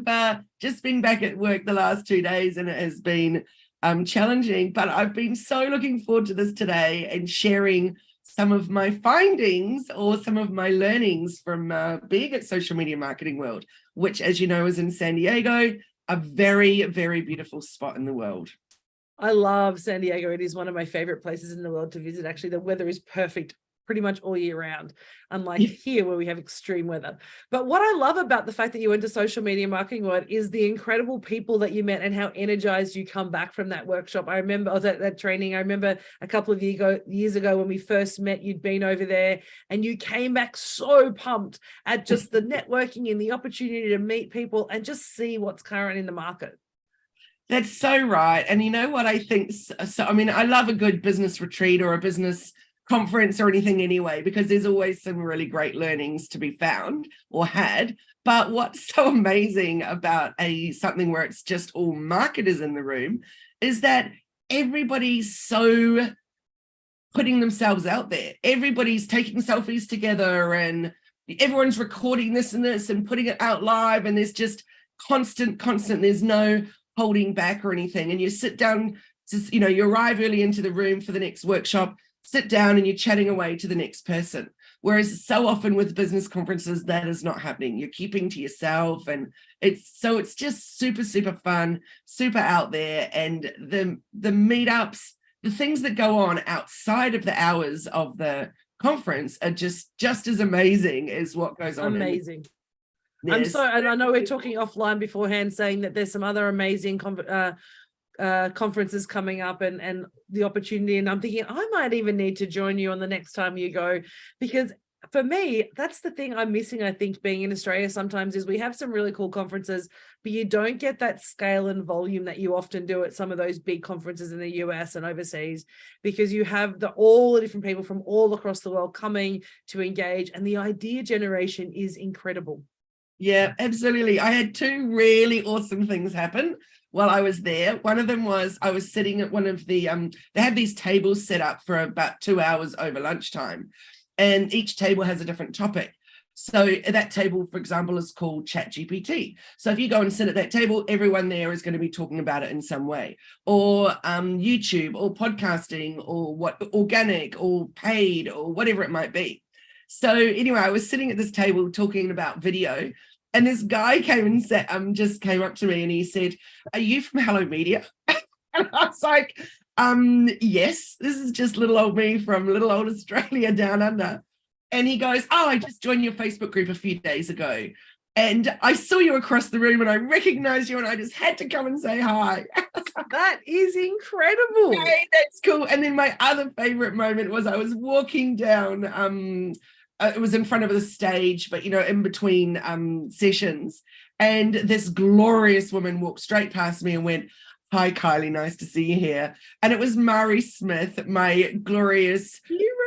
have just been back at work the last 2 days, and it has been challenging, but I've been so looking forward to this today and sharing some of my findings or some of my learnings from being at Social Media Marketing World, which, as you know, is in San Diego, a very, very beautiful spot in the world. I love San Diego. It is one of my favorite places in the world to visit. Actually, the weather is perfect pretty much all year round, unlike here where we have extreme weather. But what I love about the fact that you went to Social Media Marketing World is the incredible people that you met and how energized you come back from that workshop. I remember that training. I remember a couple of years ago when we first met, you'd been over there and you came back so pumped at just the networking and the opportunity to meet people and just see what's current in the market. That's so right. And you know what I think? So, I mean, I love a good business retreat or a business conference or anything anyway, because there's always some really great learnings to be found or had. But what's so amazing about something where it's just all marketers in the room is that everybody's so putting themselves out there. Everybody's taking selfies together and everyone's recording this and putting it out live. And there's just constant. There's no holding back or anything. And you sit down, you arrive early into the room for the next workshop, sit down and you're chatting away to the next person. Whereas so often with business conferences, that is not happening. You're keeping to yourself, and it's just super, super fun, super out there. And the meetups, the things that go on outside of the hours of the conference are just as amazing as what goes on. Amazing. And I know we're talking offline beforehand, saying that there's some other amazing conferences coming up and the opportunity, and I'm thinking I might even need to join you on the next time you go, because for me, that's the thing I'm missing, I think, being in Australia sometimes, is we have some really cool conferences, but you don't get that scale and volume that you often do at some of those big conferences in the US and overseas, because you have all the different people from all across the world coming to engage, and the idea generation is incredible. Yeah, absolutely. I had two really awesome things happen while I was there. One of them was I was sitting at one of the, they have these tables set up for about 2 hours over lunchtime, and each table has a different topic. So that table, for example, is called ChatGPT. So if you go and sit at that table, everyone there is going to be talking about it in some way, or YouTube or podcasting or organic or paid or whatever it might be. So anyway, I was sitting at this table talking about video, and this guy came and just came up to me and he said, "Are you from Hello Media?" And I was like, yes, this is just little old me from little old Australia down under. And he goes, "Oh, I just joined your Facebook group a few days ago, and I saw you across the room and I recognized you and I just had to come and say hi." That is incredible. Hey, that's cool. And then my other favorite moment was I was walking down, it was in front of the stage, but in between sessions, and this glorious woman walked straight past me and went, "Hi, Kylie, nice to see you here." And it was Mari Smith, my glorious,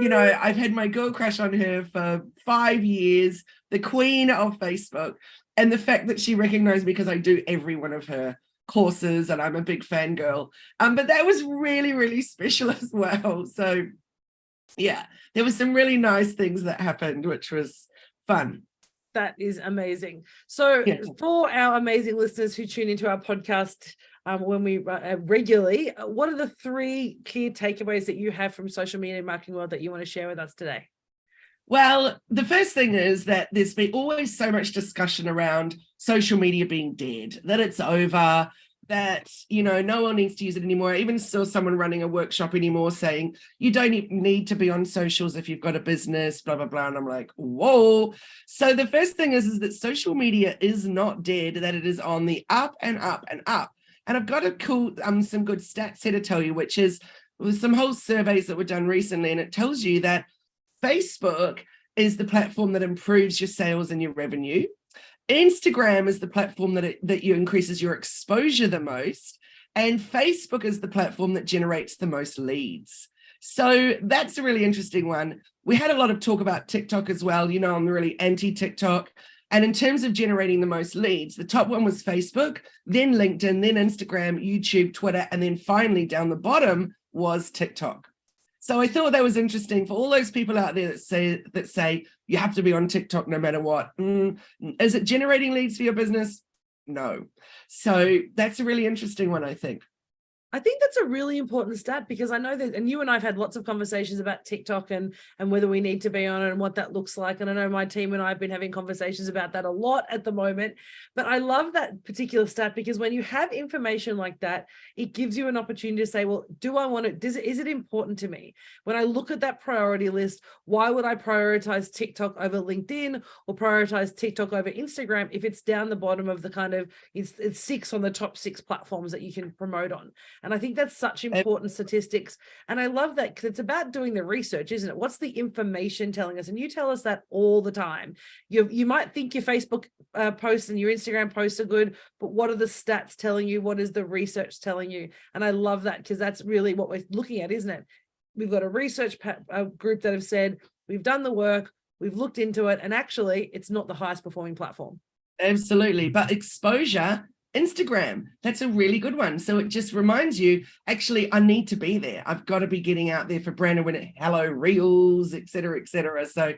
I've had my girl crush on her for 5 years, the queen of Facebook. And the fact that she recognized me because I do every one of her courses and I'm a big fangirl. But that was really, really special as well. So yeah, there was some really nice things that happened, which was fun. That is amazing. So for our amazing listeners who tune into our podcast when we regularly, what are the 3 clear takeaways that you have from Social Media Marketing World that you want to share with us today? Well, the first thing is that there's been always so much discussion around social media being dead, that it's over, that, no one needs to use it anymore. I even saw someone running a workshop anymore saying, you don't even need to be on socials if you've got a business, blah, blah, blah. And I'm like, whoa. So the first thing is that social media is not dead, that it is on the up and up and up. And I've got some good stats here to tell you, which is with some whole surveys that were done recently. And it tells you that Facebook is the platform that improves your sales and your revenue. Instagram is the platform that you increases your exposure the most, and Facebook is the platform that generates the most leads. So that's a really interesting one. We had a lot of talk about TikTok as well. I'm really anti-TikTok. And in terms of generating the most leads, the top one was Facebook, then LinkedIn, then Instagram, YouTube, Twitter, and then finally down the bottom was TikTok. So I thought that was interesting for all those people out there that say you have to be on TikTok no matter what. Is it generating leads for your business? No. So that's a really interesting one, I think. I think that's a really important stat, because I know that, and you and I've had lots of conversations about TikTok and whether we need to be on it and what that looks like. And I know my team and I have been having conversations about that a lot at the moment. But I love that particular stat, because when you have information like that, it gives you an opportunity to say, well, do I want it? Is it important to me? When I look at that priority list, why would I prioritize TikTok over LinkedIn or prioritize TikTok over Instagram if it's down the bottom of the kind of, it's 6 on the top 6 platforms that you can promote on? And I think that's such important statistics. And I love that, because it's about doing the research, isn't it? What's the information telling us? And you tell us that all the time. You might think your Facebook posts and your Instagram posts are good, but what are the stats telling you? What is the research telling you? And I love that, because that's really what we're looking at, isn't it? We've got a research group that have said, we've done the work, we've looked into it, and actually it's not the highest performing platform. Absolutely. But exposure, Instagram, that's a really good one. So it just reminds you, actually, I need to be there. I've got to be getting out there for brand awareness, hello reels, et cetera, et cetera. So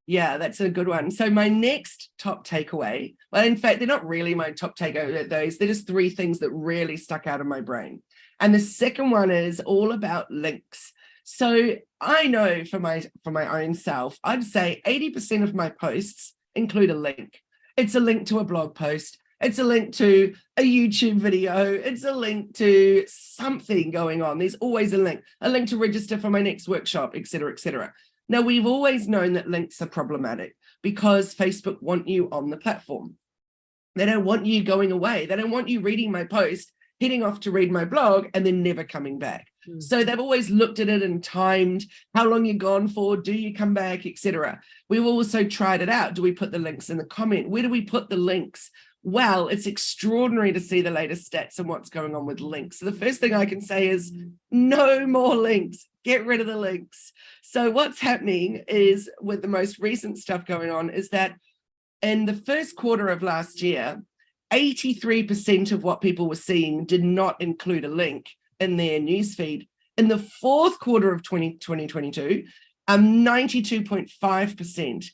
yeah, that's a good one. So my next top takeaway, well, in fact, they're not really my top takeaway, those, they're just 3 things that really stuck out of my brain. And the second one is all about links. So I know for my own self, I'd say 80% of my posts include a link. It's a link to a blog post. It's a link to a YouTube video. It's a link to something going on. There's always a link to register for my next workshop, et cetera, et cetera. Now, we've always known that links are problematic because Facebook want you on the platform. They don't want you going away. They don't want you reading my post, heading off to read my blog, and then never coming back. So they've always looked at it and timed how long you're gone for, do you come back, etc. We've also tried it out. Do we put the links in the comment? Where do we put the links? Well, it's extraordinary to see the latest stats and what's going on with links. So the first thing I can say is no more links. Get rid of the links. So what's happening is, with the most recent stuff going on, is that in the first quarter of last year, 83% of what people were seeing did not include a link in their newsfeed. In the fourth quarter of 2022, 92.5%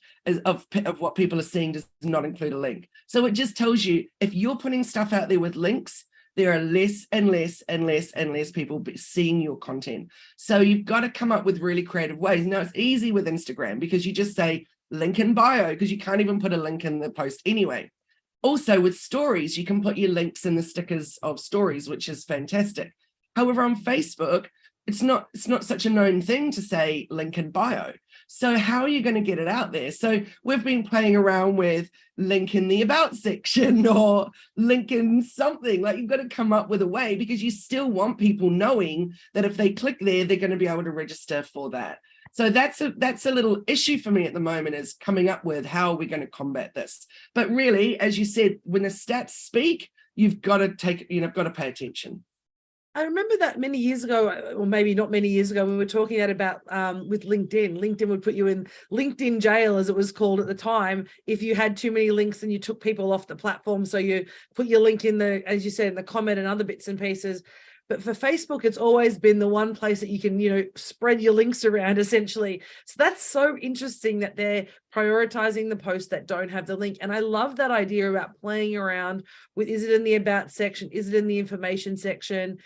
of what people are seeing does not include a link. So it just tells you, if you're putting stuff out there with links, there are less and less and less and less people seeing your content. So you've got to come up with really creative ways. Now, it's easy with Instagram because you just say link in bio, because you can't even put a link in the post anyway. Also with stories, you can put your links in the stickers of stories, which is fantastic. However, on Facebook, it's not such a known thing to say link in bio. So how are you going to get it out there? So we've been playing around with link in the about section or link in something. Like, you've got to come up with a way, because you still want people knowing that if they click there, they're going to be able to register for that. So that's a little issue for me at the moment, is coming up with how are we going to combat this. But really, as you said, when the stats speak, you've got to pay attention. I remember that many years ago, or maybe not many years ago, when we were talking about with LinkedIn. LinkedIn would put you in LinkedIn jail, as it was called at the time, if you had too many links and you took people off the platform. So you put your link in the, as you said, in the comment and other bits and pieces. But for Facebook, it's always been the one place that you can, spread your links around, essentially. So that's so interesting that they're prioritizing the posts that don't have the link. And I love that idea about playing around with, is it in the about section? Is it in the information section?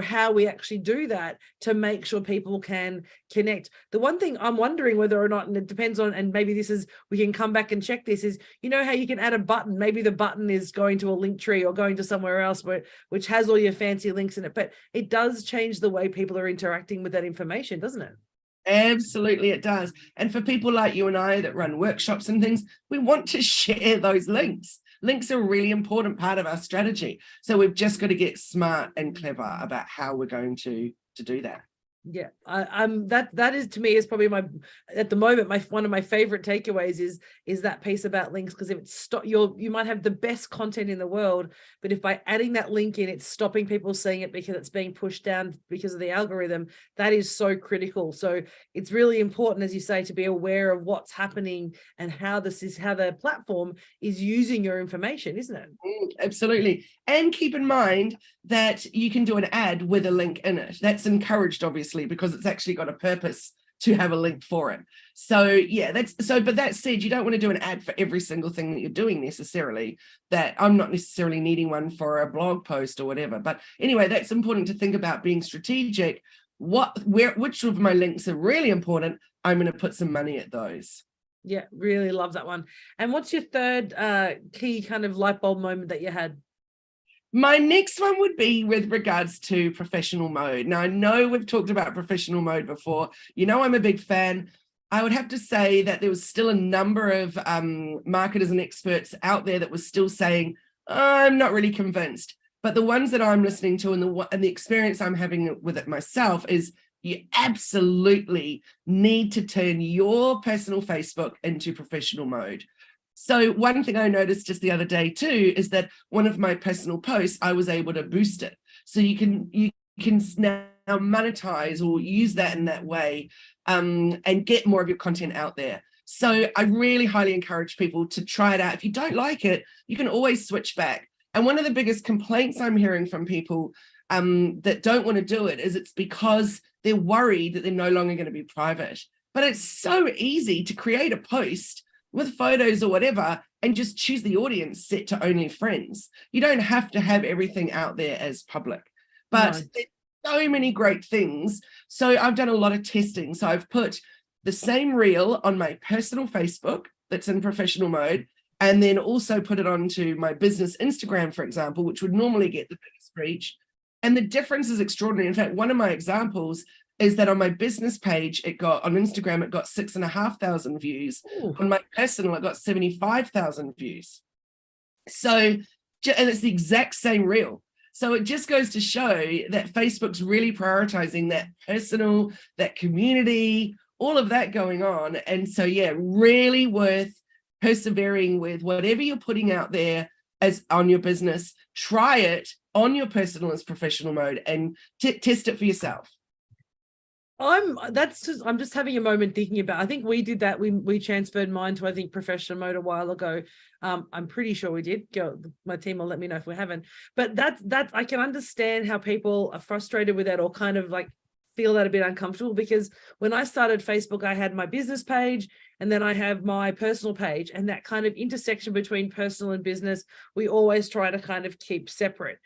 How we actually do that to make sure people can connect. The one thing I'm wondering whether or not, and it depends on, and maybe we can come back and check this, is, how you can add a button. Maybe the button is going to a link tree or going to somewhere else which has all your fancy links in it, but it does change the way people are interacting with that information, doesn't it? Absolutely, it does. And for people like you and I that run workshops and things, we want to share those links. Links are a really important part of our strategy. So we've just got to get smart and clever about how we're going to do that. Yeah, that is, to me, is probably at the moment one of my favorite takeaways is that piece about links, because if it's you might have the best content in the world, but if by adding that link in, it's stopping people seeing it because it's being pushed down because of the algorithm, that is so critical. So it's really important, as you say, to be aware of what's happening and how the platform is using your information, isn't it? Absolutely. And keep in mind that you can do an ad with a link in it. That's encouraged, obviously, because it's actually got a purpose to have a link for it. So yeah, but that said, you don't want to do an ad for every single thing that you're doing necessarily. That I'm not necessarily needing one for a blog post or whatever. But anyway, that's important to think about being strategic. Which of my links are really important? I'm going to put some money at those. Yeah, really love that one. And what's your third key kind of light bulb moment that you had? My next one would be with regards to professional mode. Now, I know we've talked about professional mode before. You know, I'm a big fan. I would have to say that there was still a number of marketers and experts out there that was still saying, I'm not really convinced. But the ones that I'm listening to and the experience I'm having with it myself is you absolutely need to turn your personal Facebook into professional mode. So one thing I noticed just the other day too is that one of my personal posts, I was able to boost it. So you can now monetize or use that in that way and get more of your content out there. So I really highly encourage people to try it out. If you don't like it, you can always switch back. And one of the biggest complaints I'm hearing from people that don't want to do it is it's because they're worried that they're no longer going to be private. But it's so easy to create a post with photos or whatever and just choose the audience set to only friends. You don't have to have everything out there as public. But there's so many great things. So I've done a lot of testing. So I've put the same reel on my personal Facebook that's in professional mode, and then also put it onto my business Instagram, for example, which would normally get the biggest reach. And the difference is extraordinary. In fact, one of my examples is that on my business page, on Instagram, it got 6,500 views. Ooh. On my personal, it got 75,000 views. So, and it's the exact same reel. So it just goes to show that Facebook's really prioritizing that personal, that community, all of that going on. And so, yeah, really worth persevering with whatever you're putting out there as on your business. Try it on your personal as professional mode and test it for yourself. I'm just having a moment thinking about, I think we did that. We transferred mine to, I think, professional mode a while ago. I'm pretty sure we did. My team will let me know if we haven't. But that I can understand how people are frustrated with that or kind of like feel that a bit uncomfortable, because when I started Facebook, I had my business page and then I have my personal page, and that kind of intersection between personal and business, we always try to kind of keep separate.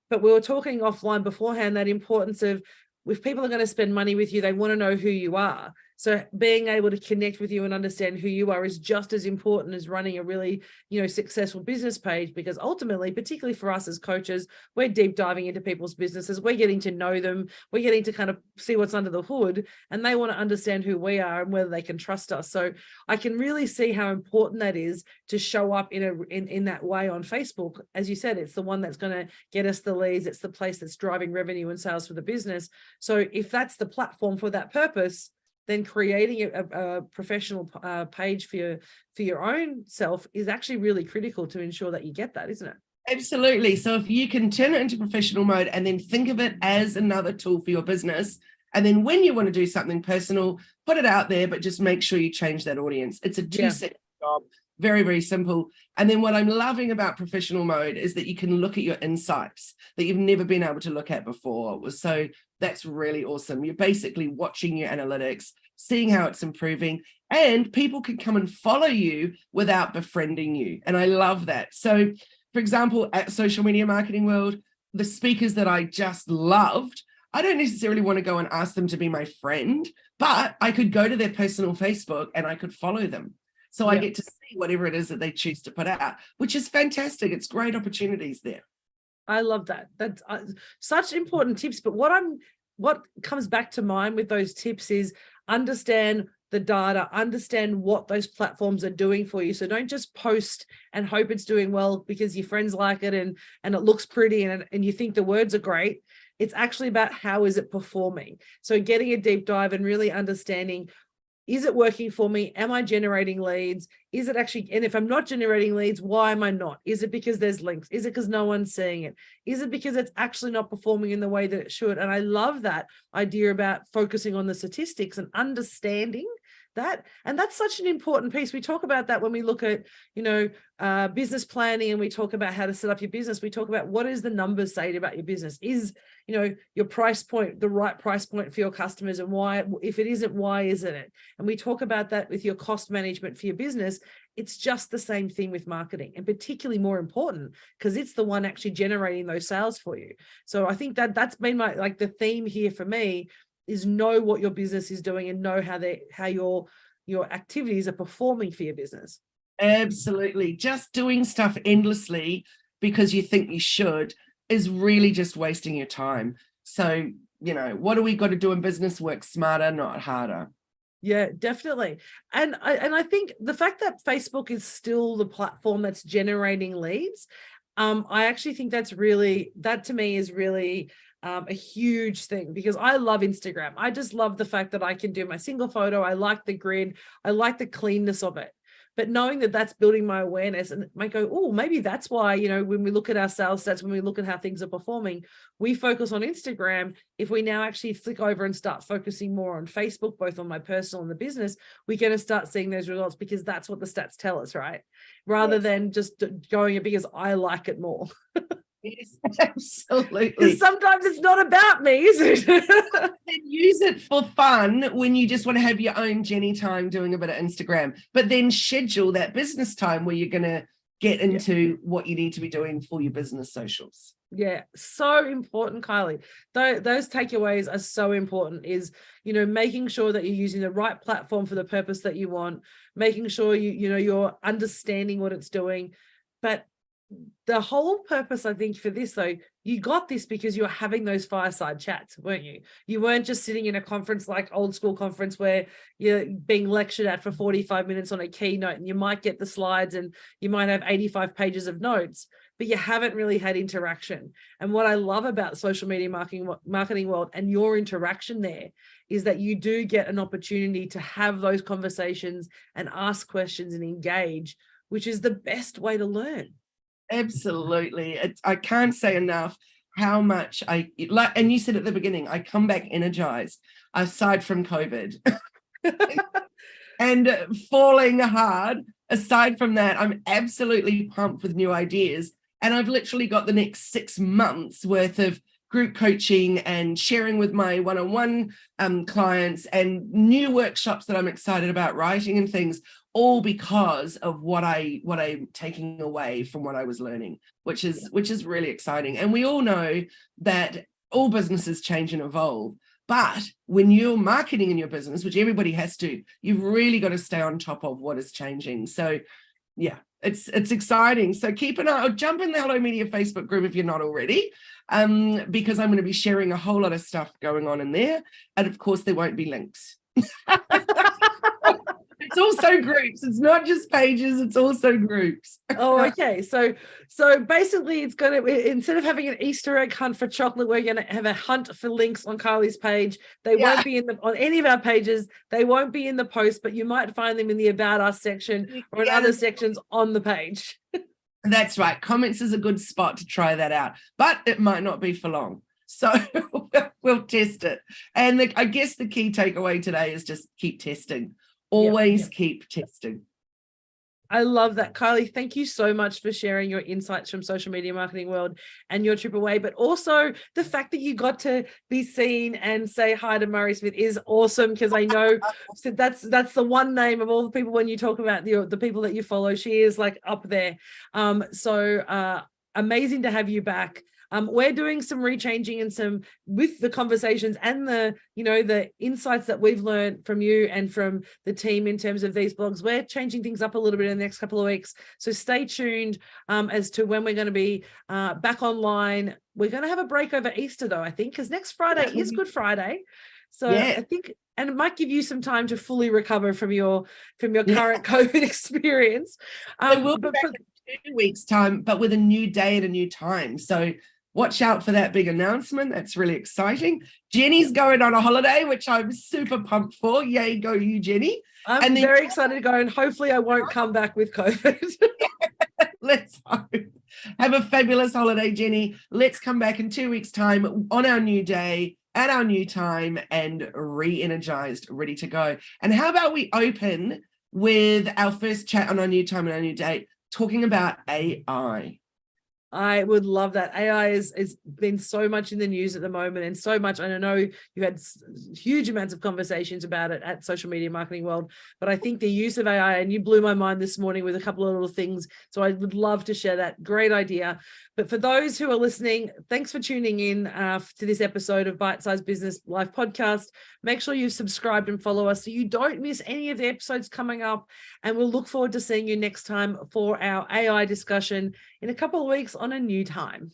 But we were talking offline beforehand, that importance of, if people are going to spend money with you, they want to know who you are. So being able to connect with you and understand who you are is just as important as running a really, successful business page, because ultimately, particularly for us as coaches, we're deep diving into people's businesses. We're getting to know them. We're getting to kind of see what's under the hood, and they want to understand who we are and whether they can trust us. So I can really see how important that is to show up in that way on Facebook. As you said, it's the one that's going to get us the leads. It's the place that's driving revenue and sales for the business. So if that's the platform for that purpose, then creating a professional page for your own self is actually really critical to ensure that you get that, isn't it? Absolutely. So if you can turn it into professional mode and then think of it as another tool for your business, and then when you want to do something personal, put it out there, but just make sure you change that audience. It's a two-step job. Very, very simple. And then what I'm loving about professional mode is that you can look at your insights that you've never been able to look at before. So that's really awesome. You're basically watching your analytics, seeing how it's improving, and people can come and follow you without befriending you. And I love that. So, for example, at Social Media Marketing World, the speakers that I just loved, I don't necessarily want to go and ask them to be my friend, but I could go to their personal Facebook and I could follow them. So I get to see whatever it is that they choose to put out, which is fantastic. It's great opportunities there. I love that. That's such important tips. But what comes back to mind with those tips is understand the data, understand what those platforms are doing for you. So don't just post and hope it's doing well because your friends like it and it looks pretty and you think the words are great. It's actually about how is it performing. So getting a deep dive and really understanding, is it working for me? Am I generating leads? Is it actually, and if I'm not generating leads, why am I not? Is it because there's links? Is it because no one's seeing it? Is it because it's actually not performing in the way that it should? And I love that idea about focusing on the statistics and understanding And that's such an important piece. We talk about that when we look at, business planning, and we talk about how to set up your business. We talk about what does the numbers say about your business? Is, your price point the right price point for your customers, and why? If it isn't, why isn't it? And we talk about that with your cost management for your business. It's just the same thing with marketing, and particularly more important because it's the one actually generating those sales for you. So I think that's been the theme here for me is know what your business is doing and know how your activities are performing for your business. Absolutely. Just doing stuff endlessly because you think you should is really just wasting your time. So, what do we got to do in business? Work smarter, not harder. Yeah, definitely. And I think the fact that Facebook is still the platform that's generating leads, I actually think that to me is really a huge thing, because I love Instagram. I just love the fact that I can do my single photo. I like the grid. I like the cleanness of it. But knowing that that's building my awareness, and it might go, oh, maybe that's why, when we look at our sales stats, when we look at how things are performing, we focus on Instagram. If we now actually flick over and start focusing more on Facebook, both on my personal and the business, we're going to start seeing those results, because that's what the stats tell us, right? Rather than just going it because I like it more. Yes, absolutely. Because sometimes it's not about me, is it? Then use it for fun when you just want to have your own Jenny time doing a bit of Instagram, but then schedule that business time where you're going to get into what you need to be doing for your business socials. Yeah, so important, Kylie. Those takeaways are so important, is, making sure that you're using the right platform for the purpose that you want, making sure you're understanding what it's doing. But the whole purpose, I think, for this, though, you got this because you were having those fireside chats, weren't you? You weren't just sitting in a conference, like old school conference, where you're being lectured at for 45 minutes on a keynote, and you might get the slides and you might have 85 pages of notes, but you haven't really had interaction. And what I love about the social media marketing world and your interaction there is that you do get an opportunity to have those conversations and ask questions and engage, which is the best way to learn. Absolutely. I can't say enough how much I like, and you said at the beginning, I come back energized, aside from COVID and falling hard. Aside from that, I'm absolutely pumped with new ideas. And I've literally got the next 6 months worth of group coaching and sharing with my one-on-one clients, and new workshops that I'm excited about writing and things, all because of what I'm taking away from what I was learning, which is really exciting. And we all know that all businesses change and evolve, but when you're marketing in your business, which everybody has to, you've really got to stay on top of what is changing. So yeah, it's exciting. So keep an eye, or jump in the Hello Media Facebook group if you're not already, because I'm going to be sharing a whole lot of stuff going on in there. And of course, there won't be links. It's also groups. It's not just pages. It's also groups. Oh, okay. So basically, it's going to, instead of having an Easter egg hunt for chocolate, we're going to have a hunt for links on Kylie's page. They won't be on any of our pages. They won't be in the post, but you might find them in the About Us section or in other sections on the page. That's right. Comments is a good spot to try that out, but it might not be for long. So we'll test it. And I guess the key takeaway today is just keep testing. Always keep testing. I love that. Kylie, thank you so much for sharing your insights from social media marketing world and your trip away, but also the fact that you got to be seen and say hi to Murray Smith is awesome, because I know that's the one name of all the people when you talk about the people that you follow. She is like up there. So amazing to have you back. We're doing some rechanging and some with the conversations and the insights that we've learned from you and from the team in terms of these blogs. We're changing things up a little bit in the next couple of weeks. So stay tuned as to when we're going to be back online. We're going to have a break over Easter though, I think, because next Friday is Good Friday. So I think, and it might give you some time to fully recover from your current COVID experience. We'll be back in 2 weeks' time, but with a new day and a new time. So watch out for that big announcement. That's really exciting. Jenny's going on a holiday, which I'm super pumped for. Yay, go you, Jenny. I'm very excited to go, and hopefully I won't come back with COVID. Let's hope. Have a fabulous holiday, Jenny. Let's come back in 2 weeks' time on our new day at our new time and re-energized, ready to go. And how about we open with our first chat on our new time and our new date, talking about AI? I would love that. AI is been so much in the news at the moment, and so much. And I know you had huge amounts of conversations about it at Social Media Marketing World, but I think the use of AI, and you blew my mind this morning with a couple of little things. So I would love to share that. Great idea. But for those who are listening, thanks for tuning in to this episode of Bite Size Business Live Podcast. Make sure you've subscribed and follow us so you don't miss any of the episodes coming up. And we'll look forward to seeing you next time for our AI discussion in a couple of weeks on a new time.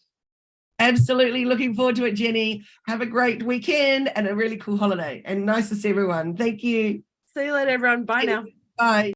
Absolutely. Looking forward to it, Jenny. Have a great weekend and a really cool holiday. And nice to see everyone. Thank you. See you later, everyone. Bye now. Bye.